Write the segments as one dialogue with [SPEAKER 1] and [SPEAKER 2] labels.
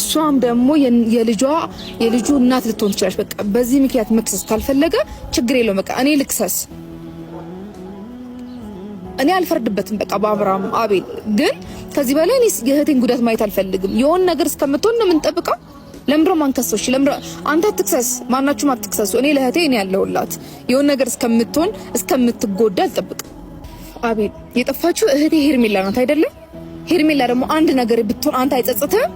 [SPEAKER 1] እሷም ደግሞ የልጁ እናት ልትሆን ትችላለች። በቃ በዚህ ምክንያት መክሰስ ካልፈለገ ችግር የለውም። በቃ እኔ ልክሰስ፣ እኔ አልፈርድበትም። በቃ በአብርሃም አቤል ግን ከዚህ በላይ እኔ የእህቴን ጉዳት ማየት አልፈልግም። የሆነ ነገር እስከምትሆን ነው የምንጠብቀው። ለምንድነው ማንከሰው? እሺ ለምንድነው አንተ አትክሰስ፣ ማናችሁም አትክሰሱ። እኔ ለእህቴ እኔ ያለሁላት የሆነ ነገር እስከምትሆን እስከምትጎዳ አልጠብቅም። አቤል የጠፋችው እህቴ ሄርሜላ ናት አይደለም? ሄርሜላ ደግሞ አንድ ነገር ብትሆን አንተ አይጸጽትህም?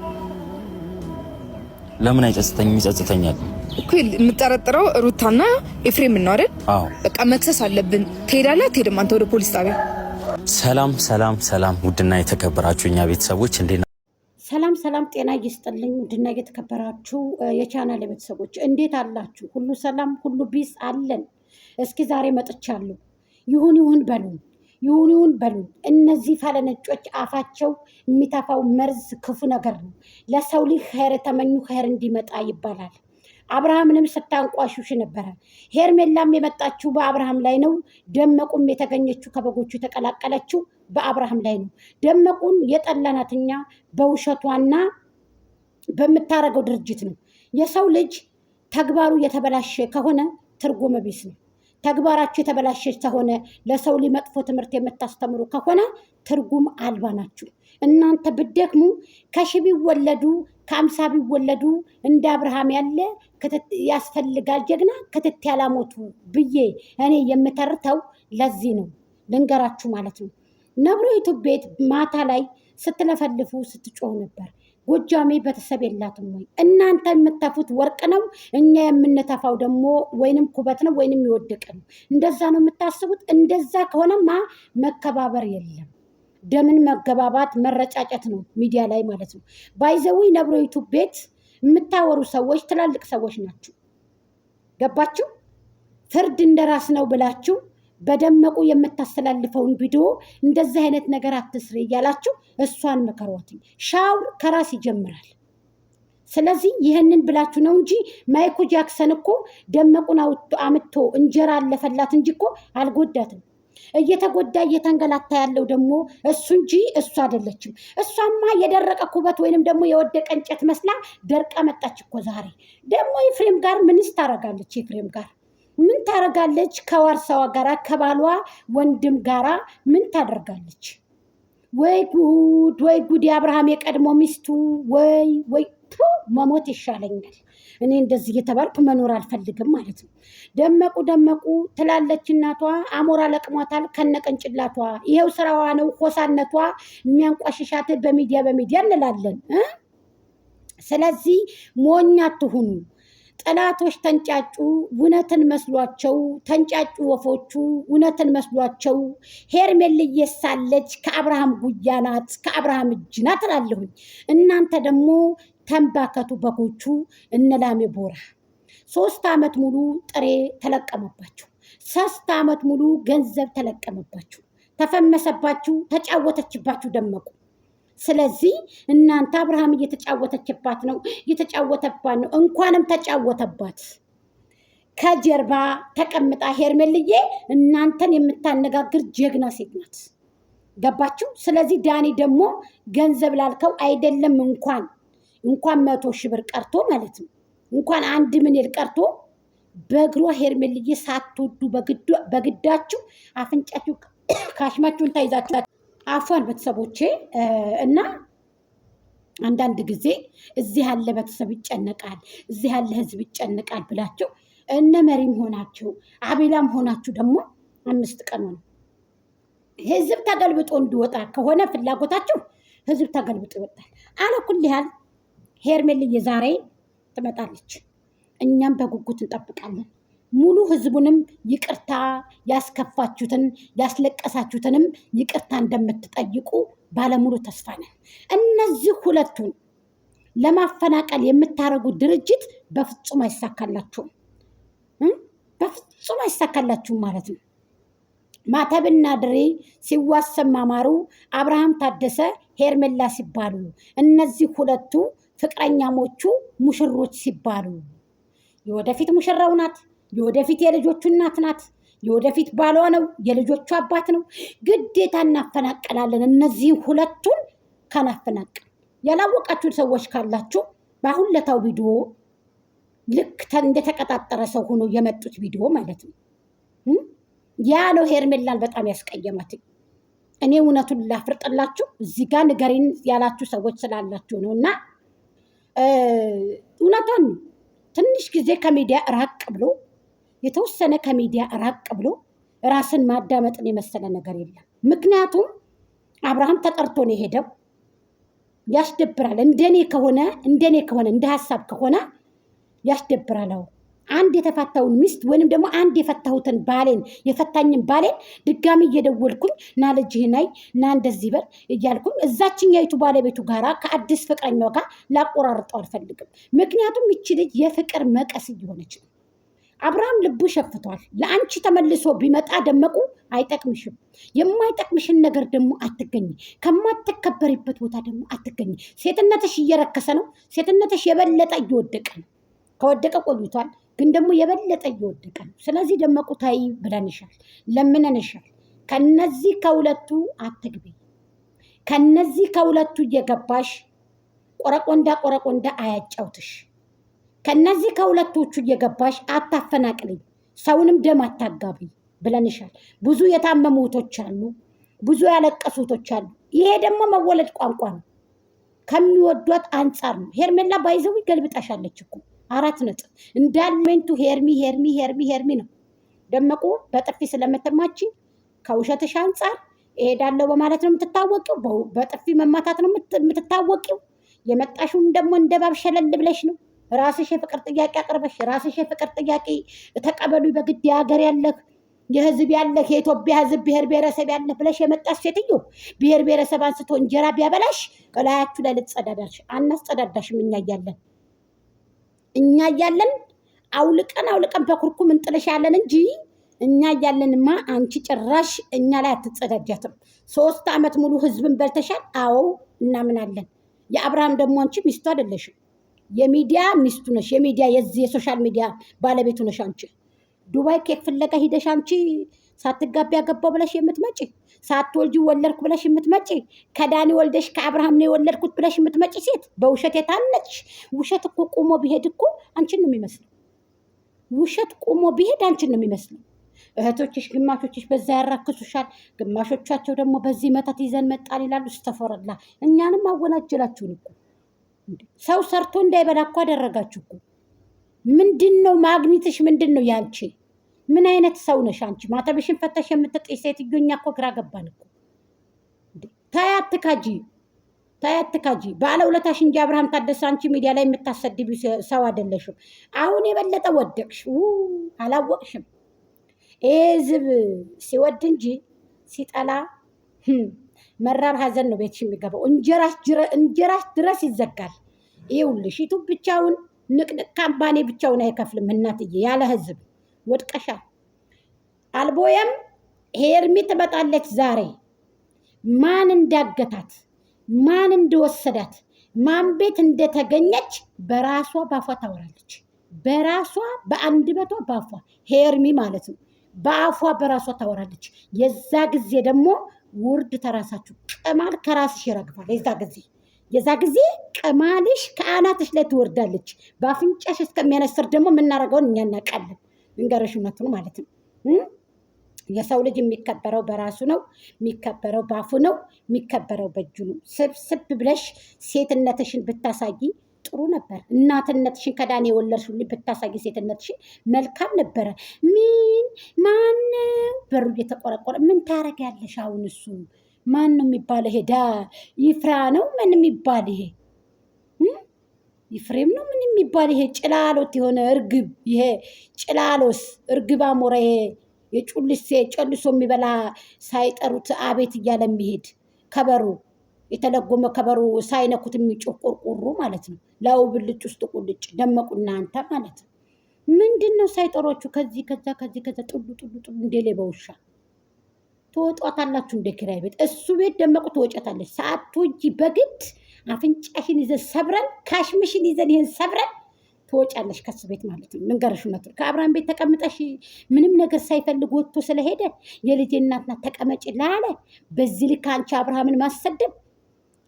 [SPEAKER 2] ለምን አይጸጽተኝም? ይጸጽተኛል
[SPEAKER 1] እኮ። የምጠረጥረው ሩታና ኤፍሬም ነው አይደል?
[SPEAKER 2] አዎ
[SPEAKER 1] በቃ መክሰስ አለብን። ትሄዳለህ አትሄድም? አንተ ወደ ፖሊስ ጣቢያ።
[SPEAKER 2] ሰላም ሰላም ሰላም፣ ውድና የተከበራችሁ እኛ ቤተሰቦች እንዴት
[SPEAKER 3] ሰላም ሰላም፣ ጤና ይስጥልኝ። ውድና የተከበራችሁ የቻናል ቤተሰቦች እንዴት አላችሁ? ሁሉ ሰላም፣ ሁሉ ቢስ አለን። እስኪ ዛሬ መጥቻለሁ። ይሁን በሉን፣ ይሁን በሉን። እነዚህ ፈለነጮች አፋቸው የሚተፋው መርዝ ክፉ ነገር ነው። ለሰው ልጅ ኸይር ተመኙ ኸይር እንዲመጣ ይባላል። አብርሃምንም ስታንቋሹሽ ነበረ። ሄርሜላም የመጣችው በአብርሃም ላይ ነው። ደመቁም የተገኘችው ከበጎቹ የተቀላቀለችው በአብርሃም ላይ ነው። ደመቁን የጠላናትኛ በውሸቷና በምታረገው ድርጅት ነው። የሰው ልጅ ተግባሩ የተበላሸ ከሆነ ትርጉም ቢስ ነው። ተግባራችሁ የተበላሸ ከሆነ ለሰው ልጅ መጥፎ ትምህርት የምታስተምሩ ከሆነ ትርጉም አልባ ናችሁ። እናንተ ብትደክሙ ከሺህ ቢወለዱ ከአምሳ ቢወለዱ እንደ አብርሃም ያለ ያስፈልጋል ጀግና ክትት ያላሞቱ ብዬ እኔ የምተርተው ለዚህ ነው። ልንገራችሁ ማለት ነው። ነብሮ ዩቱብ ቤት ማታ ላይ ስትለፈልፉ ስትጮህ ነበር። ጎጃሜ ቤተሰብ የላትም ወይ? እናንተ የምትተፉት ወርቅ ነው፣ እኛ የምንተፋው ደግሞ ወይንም ኩበት ነው ወይንም ይወደቀ ነው። እንደዛ ነው የምታስቡት። እንደዛ ከሆነማ መከባበር የለም። ደምን መገባባት መረጫጨት ነው ሚዲያ ላይ ማለት ነው። ባይዘዊ ነብሮ ዩቱብ ቤት የምታወሩ ሰዎች ትላልቅ ሰዎች ናቸው። ገባችሁ? ፍርድ እንደራስ ነው ብላችሁ በደመቁ የምታስተላልፈውን ቪዲዮ እንደዚህ አይነት ነገር አትስሪ እያላችሁ እሷን መከሯት። ሻውር ከራስ ይጀምራል። ስለዚህ ይህንን ብላችሁ ነው እንጂ ማይኩ ጃክሰን እኮ ደመቁን አምጥቶ እንጀራ አለፈላት እንጂ እኮ አልጎዳትም። እየተጎዳ እየተንገላታ ያለው ደግሞ እሱ እንጂ እሱ አይደለችም። እሷማ የደረቀ ኩበት ወይንም ደግሞ የወደቀ እንጨት መስላ ደርቃ መጣች እኮ። ዛሬ ደግሞ ኤፍሬም ጋር ምንስ ታረጋለች? ኤፍሬም ጋር ምን ታረጋለች? ከዋርሳዋ ጋራ ከባሏ ወንድም ጋራ ምን ታደርጋለች? ወይ ጉድ ወይ ጉድ! የአብርሃም የቀድሞ ሚስቱ ወይ መሞት ይሻለኛል። እኔ እንደዚህ እየተባልኩ መኖር አልፈልግም ማለት ነው። ደመቁ ትላለች እናቷ። አሞራ ለቅሟታል ከነቀንጭላቷ። ይሄው ስራዋ ነው። ሆሳነቷ የሚያንቋሽሻት በሚዲያ እንላለን። ስለዚህ ሞኝ አትሁኑ። ጠላቶች ተንጫጩ፣ እውነትን መስሏቸው ተንጫጩ። ወፎቹ እውነትን መስሏቸው ሄርሜልዬ ሳለች ከአብርሃም ጉያ ናት፣ ከአብርሃም እጅ ናት እላለሁኝ። እናንተ ደግሞ ተንባከቱ በጎቹ። እነላሜ ቦራ 3 ዓመት ሙሉ ጥሬ ተለቀመባችሁ። 3 ዓመት ሙሉ ገንዘብ ተለቀመባችሁ፣ ተፈመሰባችሁ፣ ተጫወተችባችሁ ደመቁ። ስለዚህ እናንተ አብርሃም እየተጫወተችባት ነው፣ እየተጫወተባት ነው። እንኳንም ተጫወተባት። ከጀርባ ተቀምጣ ሄርሜልዬ እናንተን የምታነጋግር ጀግና ሴት ናት። ገባችሁ? ስለዚህ ዳኒ ደግሞ ገንዘብ ላልከው አይደለም እንኳን 100,000 ብር ቀርቶ ማለት ነው እንኳን 1 ሚሊዮን ቀርቶ በእግሯ ሄርሜልዬ ሳትወዱ በግዳችሁ አፍንጫችሁ ካሽማችሁን ታይዛችሁ አፏን ቤተሰቦቼ። እና አንዳንድ ጊዜ እዚህ ያለ ቤተሰብ ይጨነቃል፣ እዚህ ያለ ህዝብ ይጨነቃል ብላችሁ እነ መሪም ሆናችሁ አቤላም ሆናችሁ ደግሞ 5 ቀን ነው ህዝብ ተገልብጦ እንዲወጣ ከሆነ ፍላጎታችሁ ህዝብ ተገልብጦ ይወጣል። አለኩል ያህል ሄርሜልዬ ዛሬ ትመጣለች። እኛም በጉጉት እንጠብቃለን። ሙሉ ህዝቡንም ይቅርታ ያስከፋችሁትን ያስለቀሳችሁትንም ይቅርታ እንደምትጠይቁ ባለሙሉ ተስፋ ነን። እነዚህ ሁለቱን ለማፈናቀል የምታረጉት ድርጅት በፍጹም አይሳካላችሁም፣ በፍጹም አይሳካላችሁም ማለት ነው። ማተብና ድሬ ሲዋሰም ማማሩ፣ አብርሃም ታደሰ ሄርሜላ ሲባሉ፣ እነዚህ ሁለቱ ፍቅረኛሞቹ ሙሽሮች ሲባሉ፣ የወደፊት ሙሽራው ናት፣ የወደፊት የልጆቹ እናት ናት፣ የወደፊት ባሏ ነው፣ የልጆቹ አባት ነው። ግዴታ እናፈናቀላለን። እነዚህ ሁለቱን ካናፈናቀል ያላወቃችሁ ሰዎች ካላችሁ በአሁን ለታው ቪዲዮ ልክ እንደተቀጣጠረ ሰው ሆኖ የመጡት ቪዲዮ ማለት ነው። ያ ነው ሄርሜላን በጣም ያስቀየማት። እኔ እውነቱን ላፍርጥላችሁ እዚህ ጋር ንገሪን ያላችሁ ሰዎች ስላላችሁ ነው። እና እውነቷን ትንሽ ጊዜ ከሚዲያ ራቅ ብሎ የተወሰነ ከሚዲያ ራቅ ብሎ ራስን ማዳመጥን የመሰለ ነገር የለም። ምክንያቱም አብርሃም ተጠርቶ ነው የሄደው። ያስደብራል። እንደኔ ከሆነ እንደ ሀሳብ ከሆነ ያስደብራል። አንድ የተፋታውን ሚስት ወይንም ደግሞ አንድ የፈታሁትን ባሌን የፈታኝን ባሌን ድጋሚ እየደወልኩኝ ና ልጅህ ናይ ና እንደዚህ በል እያልኩኝ እዛችኛይቱ ባለቤቱ ጋራ ከአዲስ ፍቅረኛው ጋር ላቆራርጠው አልፈልግም። ምክንያቱም ይቺ ልጅ የፍቅር መቀስ እየሆነች ነው። አብርሃም ልቡ ሸፍቷል። ለአንቺ ተመልሶ ቢመጣ ደመቁ አይጠቅምሽም። የማይጠቅምሽን ነገር ደግሞ አትገኝ። ከማትከበሪበት ቦታ ደግሞ አትገኝ። ሴትነትሽ እየረከሰ ነው። ሴትነትሽ የበለጠ እየወደቀ ነው። ከወደቀ ቆይቷል፣ ግን ደግሞ የበለጠ እየወደቀ ነው። ስለዚህ ደመቁ ታይ ብለንሻል፣ ለምነንሻል። ከነዚህ ከሁለቱ አትግቢ። ከነዚህ ከሁለቱ እየገባሽ ቆረቆንዳ አያጫውትሽ። ከነዚህ ከሁለቶቹ እየገባሽ አታፈናቅልኝ፣ ሰውንም ደም አታጋቢ ብለንሻል። ብዙ የታመሙ እህቶች አሉ፣ ብዙ ያለቀሱ እህቶች አሉ። ይሄ ደግሞ መወለድ ቋንቋ ነው። ከሚወዷት አንጻር ነው። ሄርሜላ ባይዘው ገልብጣሻለች እኮ 4 ነጥብ እንዳልሜንቱ ሄርሚ ነው። ደመቁ በጥፊ ስለምትማቺ ከውሸትሽ አንጻር እሄዳለሁ በማለት ነው የምትታወቂው። በጥፊ መማታት ነው የምትታወቂው። የመጣሽውን ደግሞ እንደባብ ሸለል ብለሽ ነው። ራስሽ የፍቅር ጥያቄ አቅርበሽ ራስሽ የፍቅር ጥያቄ ተቀበሉ በግድ የሀገር ያለህ የህዝብ ያለህ የኢትዮጵያ ህዝብ ብሔር ብሔረሰብ ያለህ ብለሽ የመጣሽ ሴትዮ ብሔር ብሔረሰብ አንስቶ እንጀራ ቢያበላሽ እላያችሁ ላይ ልትጸዳዳሽ። አናስጸዳዳሽም። እኛ እያለን አውልቀን በኩርኩም እንጥልሻለን እንጂ እኛ እያለንማ አንቺ ጭራሽ እኛ ላይ አትጸዳጃትም። 3 ዓመት ሙሉ ህዝብን በልተሻል። አዎ እናምናለን። የአብርሃም ደግሞ አንቺ ሚስቱ አይደለሽም። የሚዲያ ሚስቱ ነሽ። የሚዲያ የዚህ የሶሻል ሚዲያ ባለቤቱ ነሽ። አንቺ ዱባይ ኬክ ፍለጋ ሂደሽ አንቺ ሳትጋቢ ያገባው ብለሽ የምትመጪ፣ ሳትወልጂ ወለድኩ ብለሽ የምትመጪ፣ ከዳኒ ወልደሽ ከአብርሃም ነው የወለድኩት ብለሽ የምትመጪ ሴት በውሸት የታነች። ውሸት እኮ ቁሞ ቢሄድ እኮ አንቺን ነው የሚመስለው። ውሸት ቁሞ ቢሄድ አንቺን ነው የሚመስለው። እህቶችሽ ግማሾችሽ በዛ ያራክሱሻል፣ ግማሾቻቸው ደግሞ በዚህ መተት ይዘን መጣል ይላሉ። ስተፈረላ እኛንም አወናጀላችሁን እኮ። ሰው ሰርቶ እንዳይበላ እኮ አደረጋችሁ እኮ። ምንድነው ማግኒትሽ? ምንድነው ያንቺ? ምን አይነት ሰው ነሽ አንቺ? ማተብሽን ፈተሽ የምትጥይ ሴትዮ፣ እኛ እኮ ግራ ገባን እኮ። ታያትካጂ ባለውለታሽ እንጂ አብርሃም ታደሰ አንቺ ሚዲያ ላይ የምታሰድቢው ሰው አይደለሽም። አሁን የበለጠ ወደቅሽ። አላወቅሽም። ህዝብ ሲወድ እንጂ ሲጠላ መራር ሀዘን ነው ቤትሽ የሚገባው። እንጀራሽ ድረስ ይዘጋል። ይኸውልሽ ዩቱብ ብቻውን ንቅንቅ ካምፓኒ ብቻውን አይከፍልም እናትዬ። ያለ ህዝብ ወድቀሻል። አልቦየም ሄርሚ ትመጣለች ዛሬ። ማን እንዳገታት፣ ማን እንደወሰዳት፣ ማን ቤት እንደተገኘች በራሷ ባፏ ታወራለች። በራሷ በአንደበቷ ባፏ ሄርሚ ማለት ነው። በአፏ በራሷ ታወራለች። የዛ ጊዜ ደግሞ ውርድ ተራሳችሁ። ቅማል ከራስሽ ይረግፋል። የዛ ጊዜ ቅማልሽ ከአናትሽ ላይ ትወርዳለች። በአፍንጫሽ እስከሚያነስር ደግሞ የምናደርገውን እኛ እናውቃለን። እንገረሽ እውነቱን ማለት ነው። የሰው ልጅ የሚከበረው በራሱ ነው፣ የሚከበረው ባፉ ነው፣ የሚከበረው በእጁ ነው። ስብስብ ብለሽ ሴትነትሽን ብታሳይ ጥሩ ነበር። እናትነትሽን ከዳኒ የወለድሽውን ብታሳይ ሴትነትሽን መልካም ነበረ። ማነው በሩ እየተቆረቆረ ምን ታረጊያለሽ? አሁን እሱ ማን ነው የሚባል? ይሄ ይፍራ ነው ምን የሚባል? ይሄ ይፍሬም ነው ምን የሚባል? ይሄ ጭላሎት የሆነ እርግብ፣ ይሄ ጭላሎስ እርግብ አሞራ፣ ይሄ የጩልሴ ጨልሶ የሚበላ ሳይጠሩት አቤት እያለ የሚሄድ ከበሩ የተለጎመ ከበሩ ሳይነኩት የሚጮህ ቁርቁሩ ማለት ነው። ላው ብልጭ ውስጥ ቁልጭ ደመቁና አንተ ማለት ነው። ምንድን ነው ሳይጠሮቹ ከዚህ ከዛ ጥሉ እንደሌ በውሻ ትወጧታላችሁ። እንደ ኪራይ ቤት እሱ ቤት ደመቁ ትወጫታለች። ሳትወጂ በግድ አፍንጫሽን ይዘን ሰብረን ካሽምሽን ይዘን ይሄን ሰብረን ትወጫለሽ ከሱ ቤት ማለት ነው። ልንገርሽ እውነቱን ከአብርሃም ቤት ተቀምጠሽ ምንም ነገር ሳይፈልግ ወጥቶ ስለሄደ የልጄ እናት ናት ተቀመጪ ላለ በዚህ ልክ አንቺ አብርሃምን ማሰደብ፣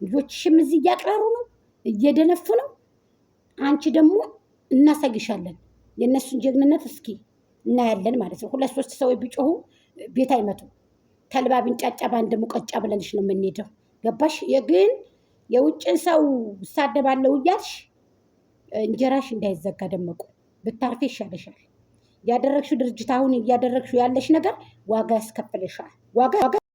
[SPEAKER 3] ልጆችሽም እዚህ እያቅራሩ ነው፣ እየደነፉ ነው። አንቺ ደግሞ እናሳይሻለን የእነሱን ጀግንነት እስኪ እናያለን ማለት ነው። 2-3 ሰዎች ቢጮሁ ቤት አይመቱም። ተልባ ቢንጫጫ በአንድ ሙቀጫ ብለንሽ ነው የምንሄደው። ገባሽ? ግን የውጭን ሰው እሳደባለሁ እያልሽ እንጀራሽ እንዳይዘጋ ደመቁ ብታርፌ ይሻለሻል። ያደረግሽው ድርጅት አሁን እያደረግሽው ያለሽ ነገር ዋጋ ያስከፍልሻል። ዋጋ